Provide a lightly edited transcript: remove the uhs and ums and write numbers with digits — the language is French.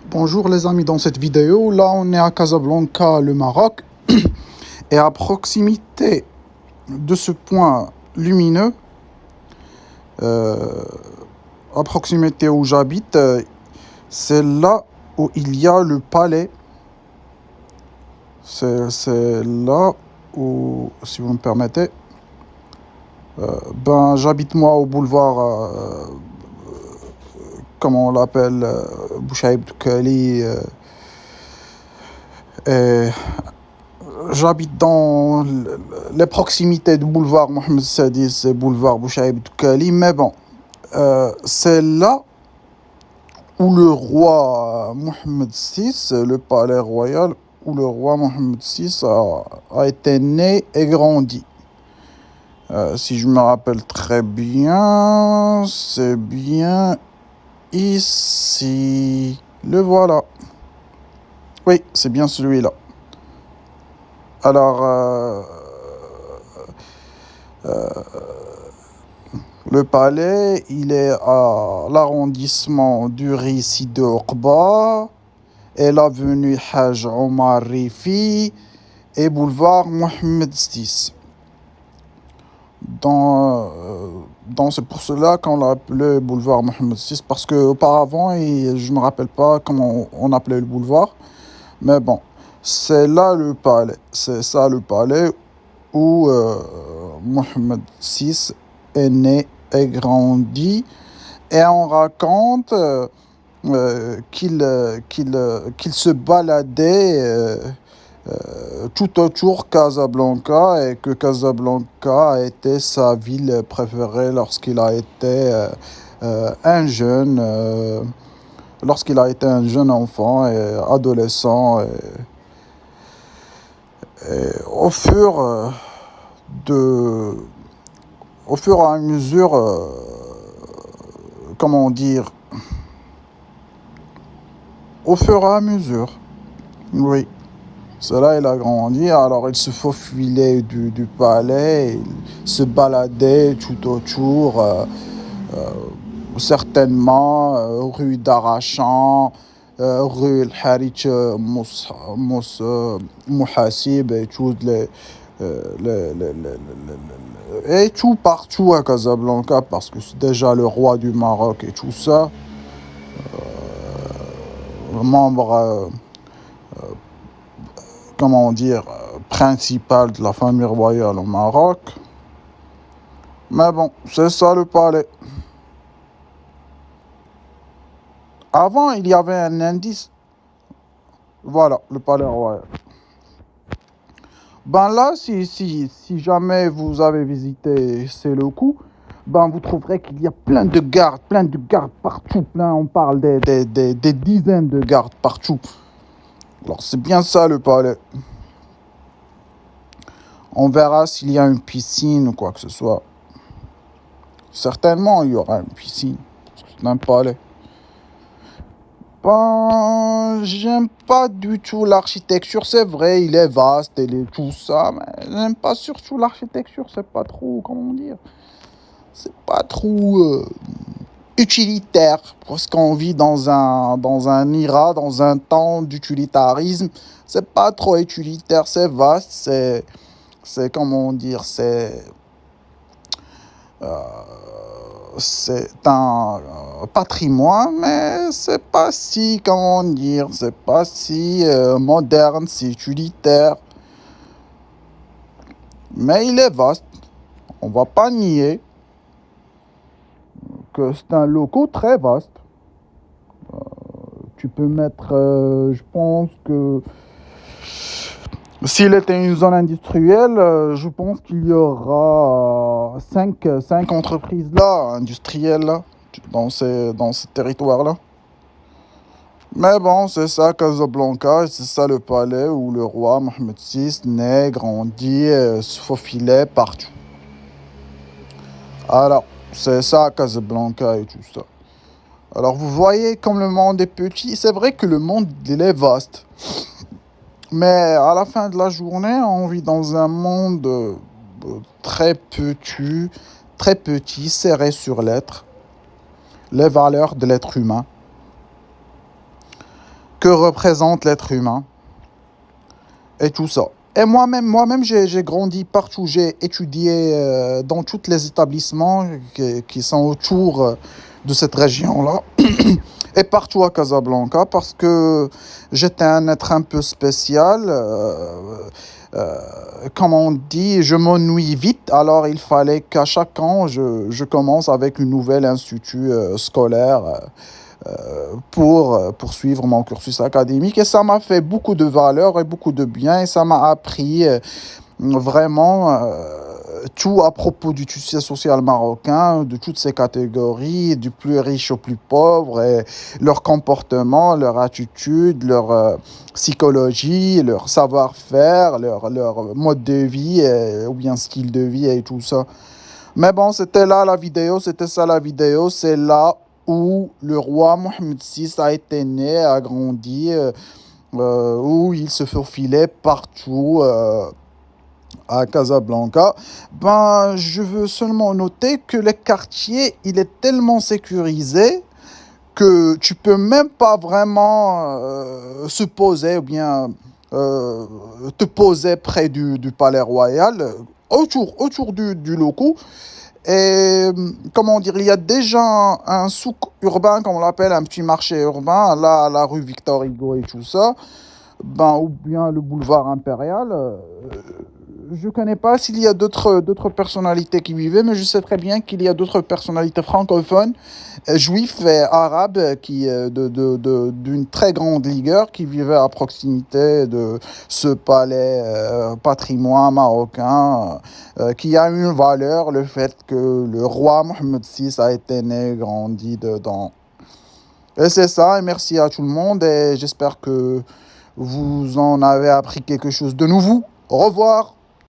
Bonjour les amis, dans cette vidéo, là on est à Casablanca, le Maroc, et à proximité de ce point lumineux, euh, à proximité où j'habite, c'est là où il y a le palais. C'est là où, si vous me permettez, j'habite moi au boulevard, comment on l'appelle, Bouchaïb Doukhali, et j'habite dans les proximités du boulevard Mohamed Sadis et boulevard Bouchaïb Doukhali, mais bon, c'est là où le roi Mohamed VI, le palais royal, où le roi Mohamed VI a été né et grandi. Si je me rappelle très bien, c'est bien ici. Le voilà. Oui, c'est bien celui-là. Alors, le palais, il est à l'arrondissement du Sidi Oqba et l'avenue Haj Omar Rifi et boulevard Mohamed VI. C'est pour cela qu'on l'a appelé boulevard Mohamed VI, parce qu'auparavant, je ne me rappelle pas comment on appelait le boulevard, mais bon, c'est là le palais. C'est ça le palais où Mohamed VI est né et grandi. Et on raconte qu'il se baladait tout autour Casablanca, et que Casablanca a été sa ville préférée lorsqu'il a été un jeune enfant et adolescent. Et de, au fur et à mesure, comment dire, au fur et à mesure, oui. Cela, il a grandi, alors il se faufilait du palais, il se baladait tout autour, certainement rue d'Arachan, rue El Harich Mouhassib et tout, et tout partout à Casablanca, parce que c'est déjà le roi du Maroc et tout ça, membre, comment dire, principal de la famille royale au Maroc. Mais bon, c'est ça le palais. Avant, il y avait un indice. Voilà, le palais royal. Là, si jamais vous avez visité, c'est le coup, vous trouverez qu'il y a plein de gardes partout. On parle des dizaines de gardes partout. Alors, c'est bien ça le palais. On verra s'il y a une piscine ou quoi que ce soit. Certainement, il y aura une piscine. C'est un palais. J'aime pas du tout l'architecture. C'est vrai, il est vaste et tout ça, mais j'aime pas surtout l'architecture. C'est pas trop, comment dire, c'est pas trop utilitaire. Parce qu'on vit dans un IRA, dans un temps d'utilitarisme. C'est pas trop utilitaire, c'est vaste, comment dire, c'est un patrimoine, mais c'est pas si, comment dire, c'est pas si moderne, si utilitaire. Mais il est vaste. On va pas nier que c'est un local très vaste. Tu peux mettre, je pense que s'il était une zone industrielle, je pense qu'il y aura cinq entreprises là, industrielles là, dans ce territoire-là. Mais bon, c'est ça Casablanca, c'est ça le palais où le roi Mohamed VI naît, grandit, se faufilait partout. Alors, c'est ça Casablanca et tout ça. Alors vous voyez comme le monde est petit, c'est vrai que le monde il est vaste. Mais à la fin de la journée, on vit dans un monde très petit, serré sur l'être, les valeurs de l'être humain. que représente l'être humain et tout ça. Et moi-même, j'ai grandi partout, j'ai étudié dans tous les établissements qui sont autour de cette région-là et partout à Casablanca parce que j'étais un être un peu spécial. Comme on dit, je m'ennuie vite, alors il fallait qu'à chaque an, je commence avec une nouvelle institut scolaire pour poursuivre mon cursus académique. Et ça m'a fait beaucoup de valeur et beaucoup de bien. Et ça m'a appris vraiment tout à propos du tissu social marocain, de toutes ses catégories, du plus riche au plus pauvre, et leur comportement, leur attitude, leur psychologie, leur savoir-faire, leur mode de vie, ou bien style de vie et tout ça. Mais bon, c'était là la vidéo, c'était ça la vidéo, c'est là où le roi Mohamed VI a été né, a grandi, où il se faufilait partout à Casablanca. Ben, je veux seulement noter que le quartier, il est tellement sécurisé que tu peux même pas vraiment se poser ou bien euh, te poser près du palais royal, autour du loco. Et comment dire, il y a déjà un souk urbain, comme on l'appelle, un petit marché urbain, là, la rue Victor Hugo et tout ça, ben, ou bien le boulevard Impérial. Je connais pas s'il y a d'autres personnalités qui vivaient, mais je sais très bien qu'il y a d'autres personnalités francophones, juifs et arabes, qui, d'une très grande ligueur, qui vivaient à proximité de ce palais patrimoine marocain, qui a une valeur, le fait que le roi Mohamed VI a été né, grandi dedans. Et c'est ça, et merci à tout le monde, et j'espère que vous en avez appris quelque chose de nouveau. Au revoir!